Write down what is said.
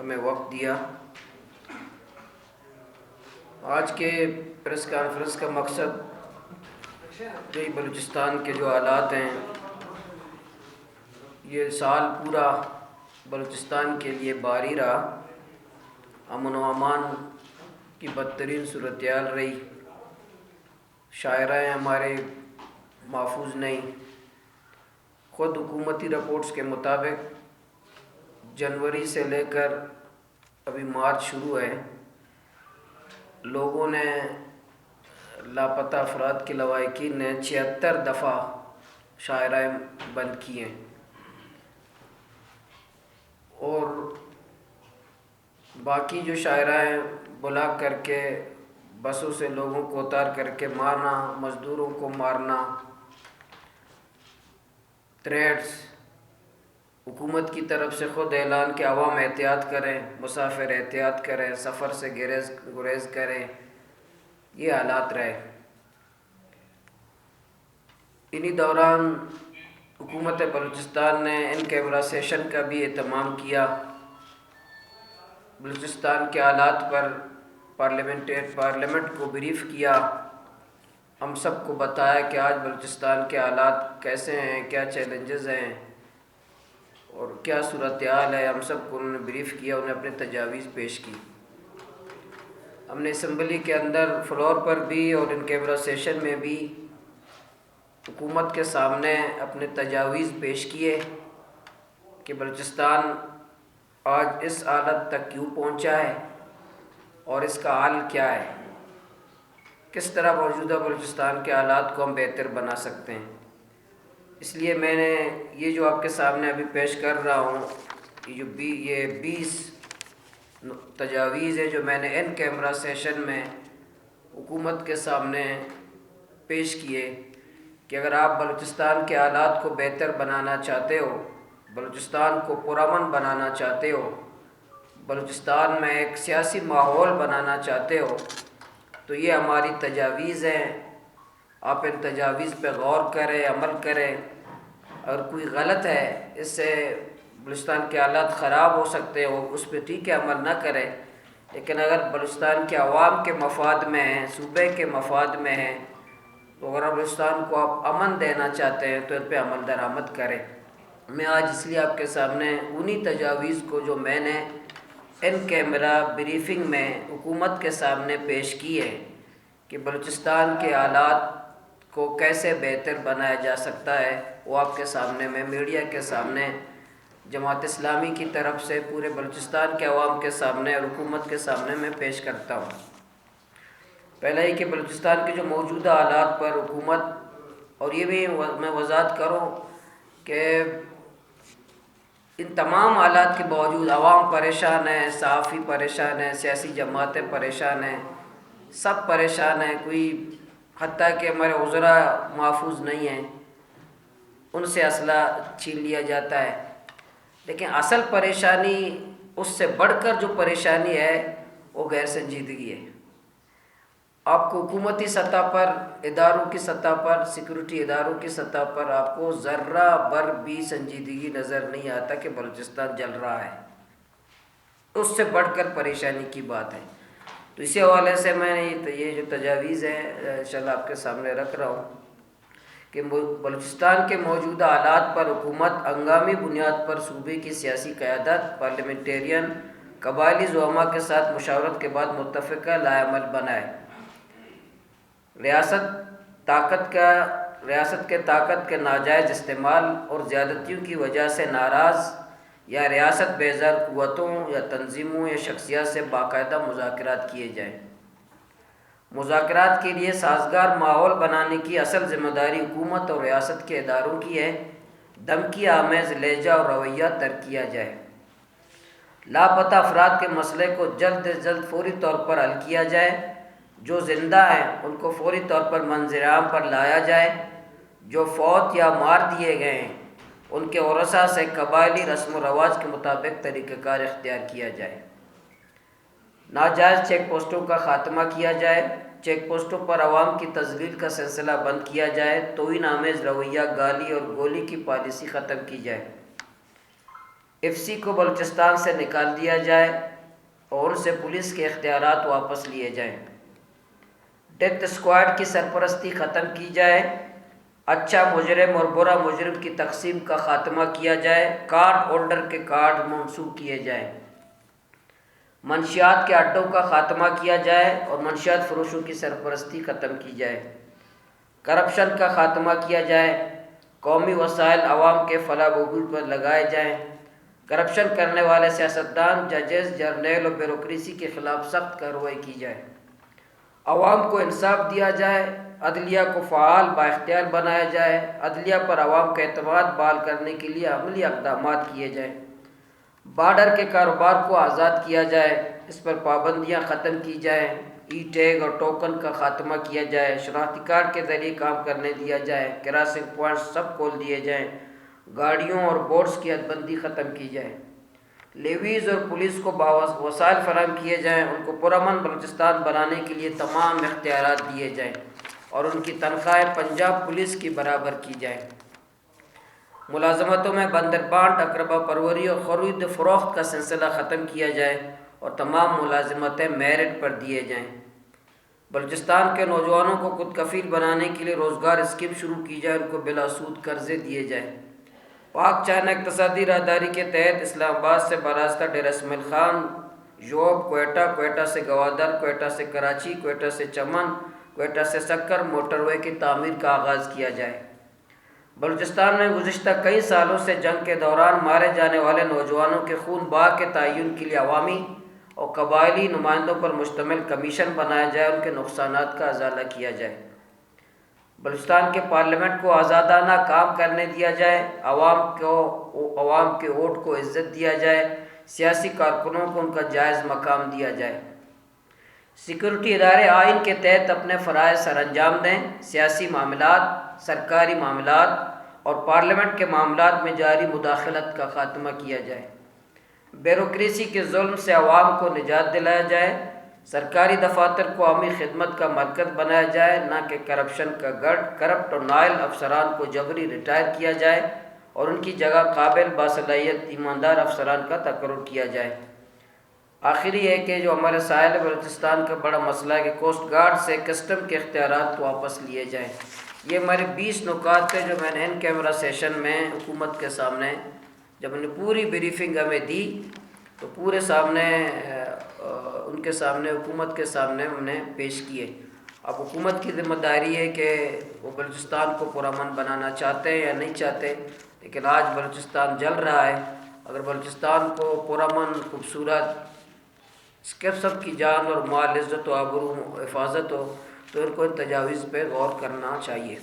ہمیں وقت دیا۔ آج کے پریس کانفرنس کا مقصد جو بلوچستان کے جو حالات ہیں، یہ سال پورا بلوچستان کے لیے باری رہا، امن و امان کی بدترین صورتحال رہی، شاہراہیں ہمارے محفوظ نہیں۔ خود حکومتی رپورٹس کے مطابق جنوری سے لے کر ابھی مارچ شروع ہے، لوگوں نے لاپتہ افراد کے لواحقین نے 76 دفعہ شاہراہیں بند کی ہیں، اور باقی جو شاہراہیں بلاک کر کے بسوں سے لوگوں کو اتار کر کے مارنا، مزدوروں کو مارنا، تھریٹس، حکومت کی طرف سے خود اعلان کہ عوام احتیاط کریں، مسافر احتیاط کریں، سفر سے گریز کریں، یہ حالات رہے۔ انہی دوران حکومت بلوچستان نے ان کیمرہ سیشن کا بھی اہتمام کیا، بلوچستان کے حالات پر پارلیمنٹ کو بریف کیا، ہم سب کو بتایا کہ آج بلوچستان کے حالات کیسے ہیں، کیا چیلنجز ہیں اور کیا صورتحال ہے، ہم سب کو انہوں نے بریف کیا، انہیں اپنے تجاویز پیش کی۔ ہم نے اسمبلی کے اندر فلور پر بھی اور ان کیمرہ سیشن میں بھی حکومت کے سامنے اپنے تجاویز پیش کیے کہ بلوچستان آج اس حالت تک کیوں پہنچا ہے اور اس کا حل کیا ہے، کس طرح موجودہ بلوچستان کے حالات کو ہم بہتر بنا سکتے ہیں۔ اس لیے میں نے یہ جو آپ کے سامنے ابھی پیش کر رہا ہوں، یہ 20 تجاویز ہیں جو میں نے ان کیمرہ سیشن میں حکومت کے سامنے پیش کیے کہ اگر آپ بلوچستان کے حالات کو بہتر بنانا چاہتے ہو، بلوچستان کو پرامن بنانا چاہتے ہو، بلوچستان میں ایک سیاسی ماحول بنانا چاہتے ہو، تو یہ ہماری تجاویز ہیں، آپ ان تجاویز پہ غور کریں، عمل کریں۔ اگر کوئی غلط ہے، اس سے بلوچستان کے حالات خراب ہو سکتے ہو، اس پہ ٹھیک ہے عمل نہ کریں، لیکن اگر بلوچستان کے عوام کے مفاد میں ہیں، صوبے کے مفاد میں ہیں، تو اگر بلوچستان کو آپ امن دینا چاہتے ہیں تو ان پہ عمل درآمد کریں۔ میں آج اس لیے آپ کے سامنے انہی تجاویز کو جو میں نے ان کیمرہ بریفنگ میں حکومت کے سامنے پیش کی ہے کہ بلوچستان کے حالات کو کیسے بہتر بنایا جا سکتا ہے، وہ آپ کے سامنے میں میڈیا کے سامنے، جماعت اسلامی کی طرف سے پورے بلوچستان کے عوام کے سامنے اور حکومت کے سامنے میں پیش کرتا ہوں۔ پہلا یہ کہ بلوچستان کے جو موجودہ حالات پر حکومت، اور یہ بھی میں وضاحت کروں کہ ان تمام حالات کے باوجود عوام پریشان ہے، صحافی پریشان ہے، سیاسی جماعتیں پریشان ہیں، سب پریشان ہیں، کوئی حتیٰ کہ ہمارے وزراء محفوظ نہیں ہیں، ان سے اسلحہ چھین لیا جاتا ہے۔ لیکن اصل پریشانی، اس سے بڑھ کر جو پریشانی ہے وہ غیر سنجیدگی ہے۔ آپ کو حکومتی سطح پر، اداروں کی سطح پر، سیکورٹی اداروں کی سطح پر آپ کو ذرہ بر بھی سنجیدگی نظر نہیں آتا کہ بلوچستان جل رہا ہے، اس سے بڑھ کر پریشانی کی بات ہے۔ تو اسی حوالے سے میں نے یہ جو تجاویز ہیں انشاءاللہ آپ کے سامنے رکھ رہا ہوں کہ بلوچستان کے موجودہ حالات پر حکومت ہنگامی بنیاد پر صوبے کی سیاسی قیادت، پارلیمنٹیرین، قبائلی زعماء کے ساتھ مشاورت کے بعد متفقہ لائحہ عمل بنائے۔ ریاست کے طاقت کے ناجائز استعمال اور زیادتیوں کی وجہ سے ناراض یا ریاست بیزار قوتوں یا تنظیموں یا شخصیات سے باقاعدہ مذاکرات کیے جائیں۔ مذاکرات کے لیے سازگار ماحول بنانے کی اصل ذمہ داری حکومت اور ریاست کے اداروں کی ہے۔ دھمکی آمیز لہجہ اور رویہ ترک کیا جائے۔ لاپتہ افراد کے مسئلے کو جلد از جلد فوری طور پر حل کیا جائے۔ جو زندہ ہیں ان کو فوری طور پر منظر عام پر لایا جائے۔ جو فوت یا مار دیے گئے ہیں ان کے ورثاء سے قبائلی رسم و رواج کے مطابق طریقہ کار اختیار کیا جائے۔ ناجائز چیک پوسٹوں کا خاتمہ کیا جائے۔ چیک پوسٹوں پر عوام کی تذلیل کا سلسلہ بند کیا جائے۔ توہین آمیز رویہ، گالی اور گولی کی پالیسی ختم کی جائے۔ ایف سی کو بلوچستان سے نکال دیا جائے اور ان سے پولیس کے اختیارات واپس لیے جائیں۔ ڈیتھ اسکواڈ کی سرپرستی ختم کی جائے۔ اچھا مجرم اور برا مجرم کی تقسیم کا خاتمہ کیا جائے۔ کارڈ ہولڈر کے کارڈ منسوخ کیے جائیں۔ منشیات کے اڈوں کا خاتمہ کیا جائے اور منشیات فروشوں کی سرپرستی ختم کی جائے۔ کرپشن کا خاتمہ کیا جائے۔ قومی وسائل عوام کے فلاح بہبود پر لگائے جائیں۔ کرپشن کرنے والے سیاستدان، ججز، جرنیل اور بیوروکریسی کے خلاف سخت کارروائی کی جائے۔ عوام کو انصاف دیا جائے۔ عدلیہ کو فعال بااختیار بنایا جائے۔ عدلیہ پر عوام کا اعتماد بحال کرنے کے لیے عملی اقدامات کیے جائیں۔ بارڈر کے کاروبار کو آزاد کیا جائے، اس پر پابندیاں ختم کی جائیں۔ ای ٹیگ اور ٹوکن کا خاتمہ کیا جائے۔ شناختی کارڈ کے ذریعے کام کرنے دیا جائے۔ کراسنگ پوائنٹس سب کھول دیے جائیں۔ گاڑیوں اور بوٹس کی حد بندی ختم کی جائے۔ لیویز اور پولیس کو وسائل فراہم کیے جائیں۔ ان کو پرامن بلوچستان بنانے کے لیے تمام اختیارات دیے جائیں اور ان کی تنخواہیں پنجاب پولیس کی برابر کی جائیں۔ ملازمتوں میں بندربانٹ، اقربا پروری اور خرید فروخت کا سلسلہ ختم کیا جائے اور تمام ملازمتیں میرٹ پر دیے جائیں۔ بلوچستان کے نوجوانوں کو خود کفیل بنانے کے لیے روزگار اسکیم شروع کی جائے، ان کو بلا سود قرضے دیے جائیں۔ پاک چائنا اقتصادی راہداری کے تحت اسلام آباد سے براستہ ڈیرہ اسماعیل خان، جوب، کوئٹہ، کوئٹہ سے گوادر، کوئٹہ سے کراچی، کوئٹہ سے چمن، کوئٹہ سے سکر موٹر وے کی تعمیر کا آغاز کیا جائے۔ بلوچستان میں گزشتہ کئی سالوں سے جنگ کے دوران مارے جانے والے نوجوانوں کے خون بہا کے تعین کے لیے عوامی اور قبائلی نمائندوں پر مشتمل کمیشن بنایا جائے، ان کے نقصانات کا ازالہ کیا جائے۔ بلوچستان کے پارلیمنٹ کو آزادانہ کام کرنے دیا جائے۔ عوام کے ووٹ کو عزت دیا جائے۔ سیاسی کارکنوں کو ان کا جائز مقام دیا جائے۔ سیکورٹی ادارے آئین کے تحت اپنے فرائض سر انجام دیں۔ سیاسی معاملات، سرکاری معاملات اور پارلیمنٹ کے معاملات میں جاری مداخلت کا خاتمہ کیا جائے۔ بیوروکریسی کے ظلم سے عوام کو نجات دلایا جائے۔ سرکاری دفاتر کو عوامی خدمت کا مرکز بنایا جائے، نہ کہ کرپشن کا گڑھ۔ کرپٹ اور نائل افسران کو جبری ریٹائر کیا جائے اور ان کی جگہ قابل باصلاحیت ایماندار افسران کا تقرر کیا جائے۔ آخری ہے کہ جو ہمارے ساحل بلوچستان کا بڑا مسئلہ ہے کہ کوسٹ گارڈ سے کسٹم کے اختیارات واپس لیے جائیں۔ یہ ہمارے 20 نکات تھے جو میں نے ان کیمرہ سیشن میں حکومت کے سامنے، جب انہوں نے پوری بریفنگ ہمیں دی تو پورے سامنے ان کے سامنے، حکومت کے سامنے ہم نے پیش کیے۔ اب حکومت کی ذمہ داری ہے کہ وہ بلوچستان کو پرامن بنانا چاہتے ہیں یا نہیں چاہتے، لیکن آج بلوچستان جل رہا ہے۔ اگر بلوچستان کو پرامن، خوبصورت، اس کے سب کی جان اور مال، عزت و آبرو حفاظت ہو تو ان کو ان تجاویز پہ غور کرنا چاہیے۔